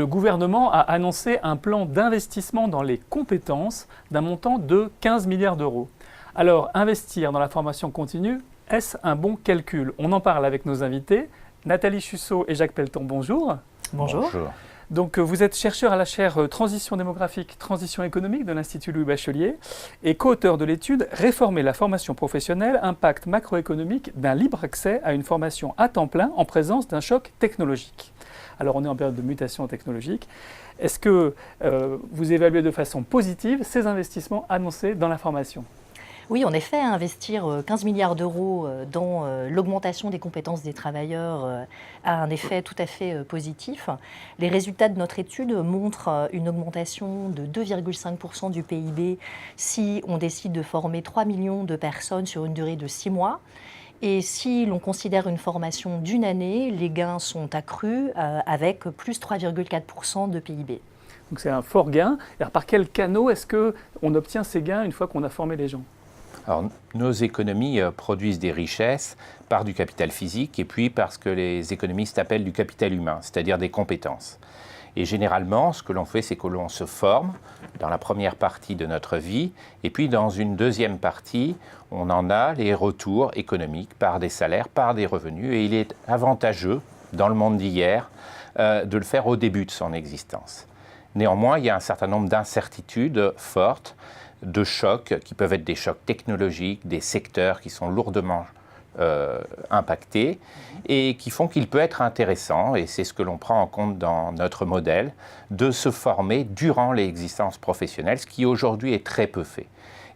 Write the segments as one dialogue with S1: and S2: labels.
S1: le gouvernement a annoncé un plan d'investissement dans les compétences d'un montant de 15 milliards d'euros. Alors, investir dans la formation continue, est-ce un bon calcul? On en parle avec nos invités. Nathalie Chusseau et Jacques Pelletan, bonjour.
S2: Bonjour.
S3: Bonjour.
S1: Donc, vous êtes chercheur à la chaire Transition démographique, Transition économique de l'Institut Louis Bachelier et co-auteur de l'étude Réformer la formation professionnelle, impact macroéconomique d'un libre accès à une formation à temps plein en présence d'un choc technologique. Alors, on est en période de mutation technologique. Est-ce que vous évaluez de façon positive ces investissements annoncés dans la formation ?
S2: Oui, en effet, investir 15 milliards d'euros dans l'augmentation des compétences des travailleurs a un effet tout à fait positif. Les résultats de notre étude montrent une augmentation de 2,5% du PIB si on décide de former 3 millions de personnes sur une durée de 6 mois. Et si l'on considère une formation d'une année, les gains sont accrus avec plus 3,4% de PIB.
S1: Donc c'est un fort gain. Alors, par quel canot est-ce qu'on obtient ces gains une fois qu'on a formé les gens ?
S3: Alors, nos économies produisent des richesses par du capital physique et puis par ce que les économistes appellent du capital humain, c'est-à-dire des compétences. Et généralement, ce que l'on fait, c'est que l'on se forme dans la première partie de notre vie et puis dans une deuxième partie, on en a les retours économiques par des salaires, par des revenus. Et il est avantageux, dans le monde d'hier, de le faire au début de son existence. Néanmoins, il y a un certain nombre d'incertitudes fortes, de chocs qui peuvent être des chocs technologiques, des secteurs qui sont lourdement impactés et qui font qu'il peut être intéressant, et c'est ce que l'on prend en compte dans notre modèle, de se former durant l'existence professionnelle, ce qui aujourd'hui est très peu fait.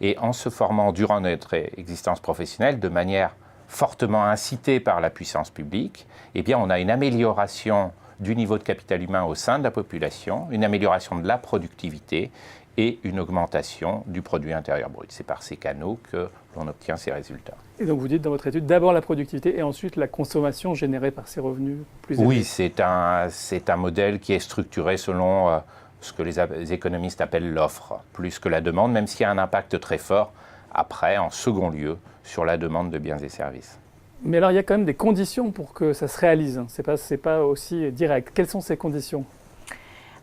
S3: Et en se formant durant notre existence professionnelle, de manière fortement incitée par la puissance publique, eh bien on a une amélioration du niveau de capital humain au sein de la population, une amélioration de la productivité et une augmentation du produit intérieur brut. C'est par ces canaux que l'on obtient ces résultats.
S1: Et donc vous dites dans votre étude d'abord la productivité et ensuite la consommation générée par ces revenus plus élevés.
S3: Oui, c'est un modèle qui est structuré selon ce que les économistes appellent l'offre, plus que la demande, même s'il y a un impact très fort après, en second lieu, sur la demande de biens et services.
S1: Mais alors il y a quand même des conditions pour que ça se réalise. C'est pas aussi direct. Quelles sont ces conditions ?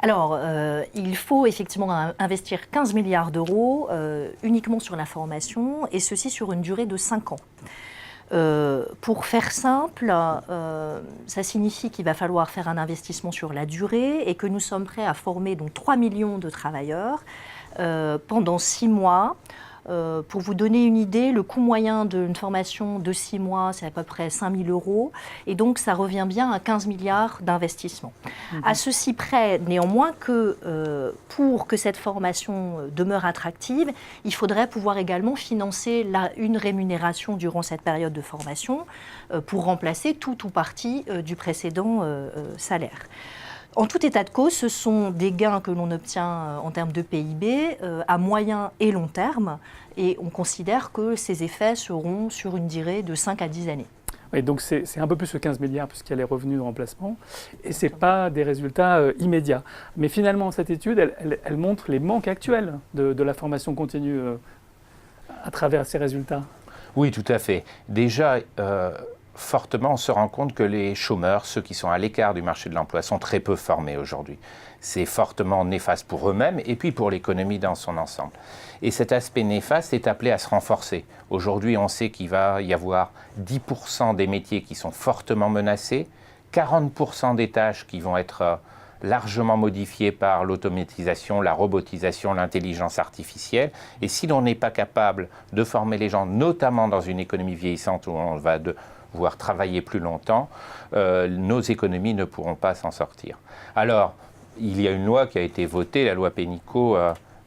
S2: Alors, il faut effectivement investir 15 milliards d'euros uniquement sur la formation, et ceci sur une durée de 5 ans. Pour faire simple, ça signifie qu'il va falloir faire un investissement sur la durée et que nous sommes prêts à former donc 3 millions de travailleurs pendant 6 mois. Pour vous donner une idée, le coût moyen d'une formation de 6 mois, c'est à peu près 5 000 euros. Et donc, ça revient bien à 15 milliards d'investissements. À ceci près, néanmoins, que pour que cette formation demeure attractive, il faudrait pouvoir également financer une rémunération durant cette période de formation pour remplacer tout ou partie du précédent salaire. En tout état de cause, ce sont des gains que l'on obtient en termes de PIB à moyen et long terme, et on considère que ces effets seront sur une durée de 5 à 10 années.
S1: Oui, donc c'est un peu plus que 15 milliards puisqu'il y a les revenus de remplacement, et ce n'est pas des résultats immédiats. Mais finalement, cette étude, elle montre les manques actuels de la formation continue à travers ces résultats.
S3: Oui, tout à fait. Déjà, fortement, on se rend compte que les chômeurs, ceux qui sont à l'écart du marché de l'emploi, sont très peu formés aujourd'hui. C'est fortement néfaste pour eux-mêmes et puis pour l'économie dans son ensemble. Et cet aspect néfaste est appelé à se renforcer. Aujourd'hui, on sait qu'il va y avoir 10% des métiers qui sont fortement menacés, 40% des tâches qui vont être largement modifiées par l'automatisation, la robotisation, l'intelligence artificielle. Et si l'on n'est pas capable de former les gens, notamment dans une économie vieillissante où on va devoir travailler plus longtemps, nos économies ne pourront pas s'en sortir. Alors, il y a une loi qui a été votée, la loi Pénicaud,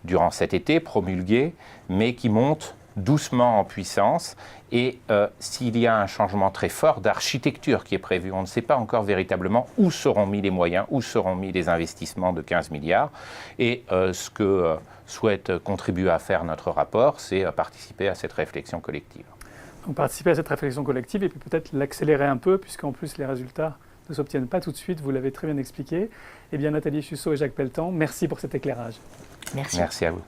S3: durant cet été, promulguée, mais qui monte doucement en puissance. Et s'il y a un changement très fort d'architecture qui est prévu, on ne sait pas encore véritablement où seront mis les moyens, où seront mis les investissements de 15 milliards. Et ce que souhaite contribuer à faire notre rapport, c'est participer à cette réflexion collective.
S1: Donc participer à cette réflexion collective et puis peut-être l'accélérer un peu, puisqu'en plus les résultats ne s'obtiennent pas tout de suite, vous l'avez très bien expliqué. Eh bien Nathalie Chusseau et Jacques Pelletan, merci pour cet éclairage.
S2: Merci.
S3: Merci à vous.